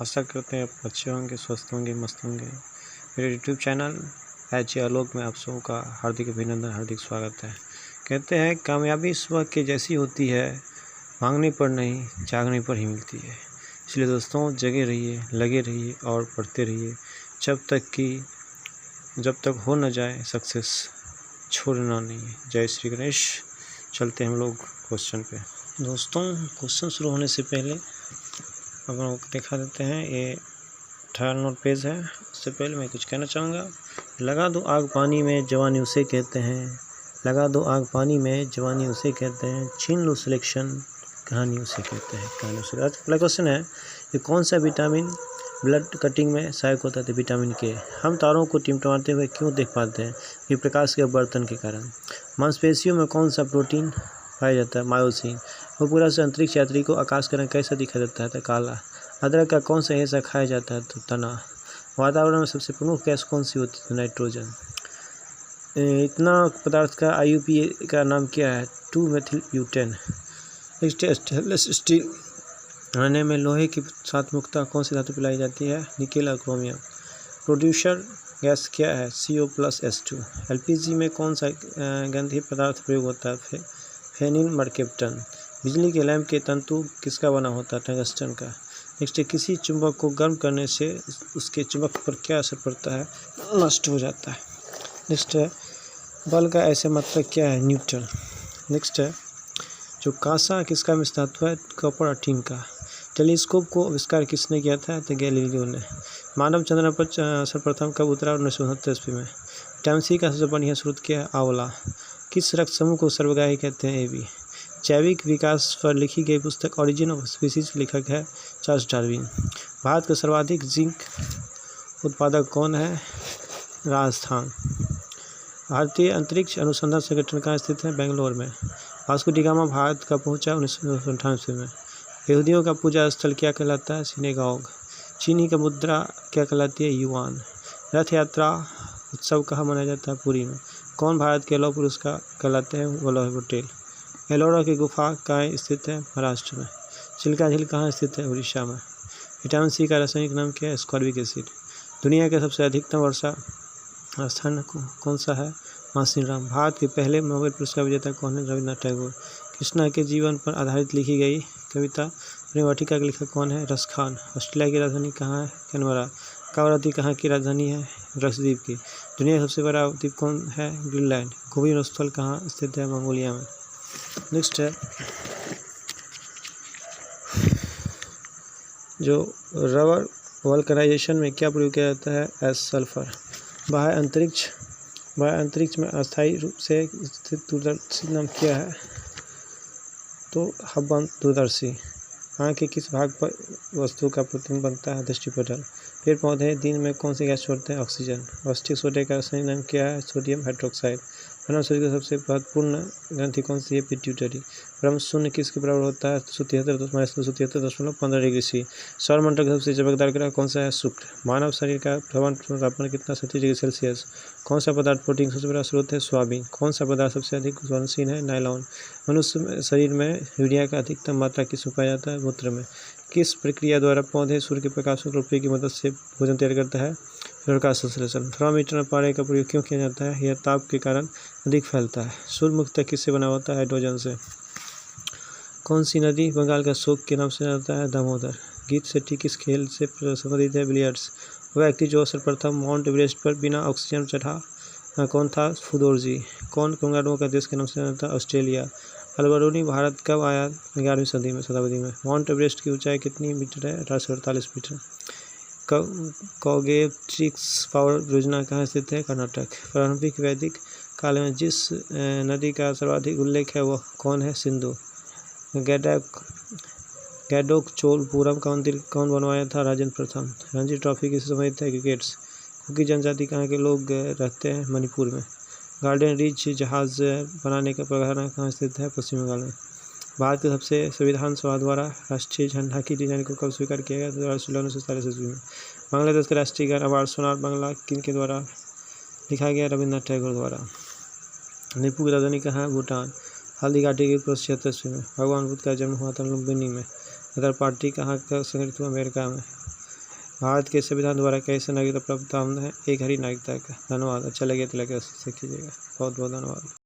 आशा करते हैं आप अच्छे होंगे, स्वस्थ होंगे, मस्त होंगे। मेरे यूट्यूब चैनल एच आलोक में आप सबों का हार्दिक अभिनंदन, हार्दिक स्वागत है। कहते हैं कामयाबी सुबह के जैसी होती है, मांगने पर नहीं जागने पर ही मिलती है। इसलिए दोस्तों जगे रहिए, लगे रहिए और पढ़ते रहिए जब तक हो न जाए सक्सेस, छोड़ना नहीं। जय श्री गणेश। चलते हैं हम लोग क्वेश्चन पे। दोस्तों क्वेश्चन शुरू होने से पहले हम लोग दिखा देते हैं, ये 18 नोट पेज है। उससे पहले मैं कुछ कहना चाहूँगा। लगा दो आग पानी में जवानी उसे कहते हैं, लगा दो आग पानी में जवानी उसे कहते हैं, छीन लो सिलेक्शन कहानी उसे कहते हैं, कहानी उसे। आज पहला क्वेश्चन है, ये कौन सा विटामिन ब्लड कटिंग में सहायक होता है? विटामिन के। हम तारों को टिमटिमाते हुए क्यों देख पाते हैं? ये प्रकाश के अपवर्तन के कारण। मांसपेशियों में कौन सा प्रोटीन पाया जाता है? मायोसिन। वो पूरा से अंतरिक्ष यात्री को आकाश का रंग कैसा दिखाई देता है? तो काला। अदरक का कौन सा हिस्सा खाया जाता है? तो तना। वातावरण में सबसे प्रमुख गैस कौन सी होती है? नाइट्रोजन। इतना पदार्थ का IUPAC का नाम क्या है? 2-मेथिल ब्यूटेन। स्टेनलेस स्टील बनाने में लोहे के साथ मुख्यतः कौन सी धातु पिलाई जाती है? निकेल और क्रोमियम। प्रोड्यूसर गैस क्या है? CO+H2। LPG में कौन सा गंधीय पदार्थ प्रयोग होता है? फेनिल मर्केप्टन। बिजली के लैंप के तंतु किसका बना होता है? टंगस्टन का। नेक्स्ट है, किसी चुंबक को गर्म करने से उसके चुंबक पर क्या असर पड़ता है? नष्ट हो जाता है। नेक्स्ट है, बल का ऐसे मात्रक क्या है? न्यूटन। नेक्स्ट है, जो कांसा किसका मिश्र धातु है? कॉपर और टिन का। टेलीस्कोप को आविष्कार किसने किया था? तो गैलीलियो ने। मानव चंद्रमा पर सर्वप्रथम कब उतरा? 1969 ईस्वी में। विटामिन C का सबसे बढ़िया स्रोत क्या है? आंवला। किस रक्त समूह को सर्वग्राही कहते हैं? AB। जैविक विकास पर लिखी गई पुस्तक ओरिजिन ऑफ स्पीसीज के लेखक है चार्ल्स डार्विन। भारत का सर्वाधिक जिंक उत्पादक कौन है? राजस्थान। भारतीय अंतरिक्ष अनुसंधान संगठन कहाँ स्थित है? बेंगलोर में। वास्को डी गामा भारत का पहुंचा 1998 में। यहूदियों का पूजा स्थल क्या कहलाता है? सिनेगॉग। चीनी का मुद्रा क्या कहलाती है? युआन। रथ यात्रा उत्सव कहाँ मनाया जाता है? पुरी में। कौन भारत के लौह पुरुष का कहलाते हैं? वल्लभ पटेल। एलोरा की गुफा कहाँ स्थित है? महाराष्ट्र में। चिल्का झील कहाँ स्थित है? उड़ीसा में। विटामिन C का रासायनिक नाम क्या है? Ascorbic acid. दुनिया के सबसे अधिकतम वर्षा स्थान कौन सा है? मासिनराम। भारत के पहले नोबेल पुरस्कार विजेता कौन है? रविन्द्रनाथ टैगोर। कृष्णा के जीवन पर आधारित लिखी गई कविता वाटिका के लेखक कौन है? रस खान। ऑस्ट्रेलिया की राजधानी कहाँ है? कैनबरा। कावरती कहाँ की राजधानी है? लक्षद्वीप की। दुनिया का सबसे बड़ा द्वीप कौन है? ग्रीनलैंड। गोविंद स्थल कहाँ स्थित है? मंगोलिया में। नेक्स्ट है, जो रबर वल्कनाइजेशन में क्या प्रयोग किया जाता है? सल्फर। बाह्य अंतरिक्ष में अस्थायी रूप से स्थित दूरदर्शी नाम क्या है? तो हब्बल दूरदर्शी। आँख के किस भाग पर वस्तु का प्रतिबिंब बनता है? दृष्टिपटल। पेड़ पौधे दिन में कौन सी गैस छोड़ते हैं? ऑक्सीजन। कास्टिक सोडे का रासायनिक नाम क्या है? Sodium hydroxide. मानव शरीर की सबसे महत्वपूर्ण ग्रंथि कौन सी है? पिट्यूटरी। ब्रह्म शून्य किसके बराबर होता है? 273.15 डिग्री C। सौरमंडल का सबसे चमकदार ग्रह कौन सा है? शुक्र। मानव शरीर का भ्रमण तापमान कितना? 37 डिग्री सेल्सियस। कौन सा पदार्थ प्रोटीन का सबसे बड़ा स्रोत है? सोयाबीन। कौन सा पदार्थ सबसे अधिक घुलनशील है? नायलॉन। मनुष्य शरीर में यूरिया का अधिकतम मात्रा किस में पाया जाता है? मूत्र में। किस प्रक्रिया द्वारा पौधे सूर्य के प्रकाश को रोशनी की मदद से भोजन तैयार करता है? प्रकाश संश्लेषण। थर्मामीटर में पारे का प्रयोग क्यों किया जाता है? यह ताप के कारण अधिक फैलता है। सूर्य मुख्यतः किससे बना होता है? हाइड्रोजन से। कौन सी नदी बंगाल का शोक के नाम से जाता है? दामोदर। गीत सेट्टी किस खेल से संबंधित है? बिलियर्ड्स। वह व्यक्ति जो सर्वप्रथम माउंट एवरेस्ट पर बिना ऑक्सीजन चढ़ा कौन था? फुदोरजी। कौन कंगारुओं का देश के नाम से जाता है? ऑस्ट्रेलिया। अलबरूनी भारत कब आया? 11वीं शताब्दी में। माउंट एवरेस्ट की ऊंचाई कितनी मीटर है? 1848 मीटर। कौगेट्रिक्स पावर योजना कहाँ स्थित है? कर्नाटक। प्रारंभिक वैदिक काल में जिस नदी का सर्वाधिक उल्लेख है वह कौन है? सिंधु। गैडोकचोलपुरम का मंदिर कौन बनवाया था? राजेंद्र प्रथम। रणजी ट्रॉफी किससे संबंधित है? क्रिकेट्स। कुकी जनजाति कहाँ के लोग रहते हैं? मणिपुर में। गार्डन रीच जहाज बनाने का कारखाना कहाँ स्थित है? पश्चिम बंगाल में। भारत के सबसे संविधान सभा द्वारा राष्ट्रीय झंडा की डिजाइन को कब स्वीकार किया गया? 1947 ईस्वी में। बांग्लादेश का राष्ट्रीय गान अवार्ड सोनार बांग्ला किन के द्वारा लिखा गया? रविन्द्रनाथ टैगोर द्वारा। नेपू की राजधानी कहाँ है? भूटान। हल्दी घाटी की 76 ईस्वी में। भगवान बुद्ध का जन्म हुआ था लुम्बिनी में। गदर पार्टी कहाँ का संगठित हुआ? अमेरिका में। भारत के संविधान द्वारा कैसे नागरिकता प्राप्त है? एक हरी नागरिकता का। धन्यवाद। अच्छा लगे तो लाइक कीजिएगा। बहुत बहुत धन्यवाद।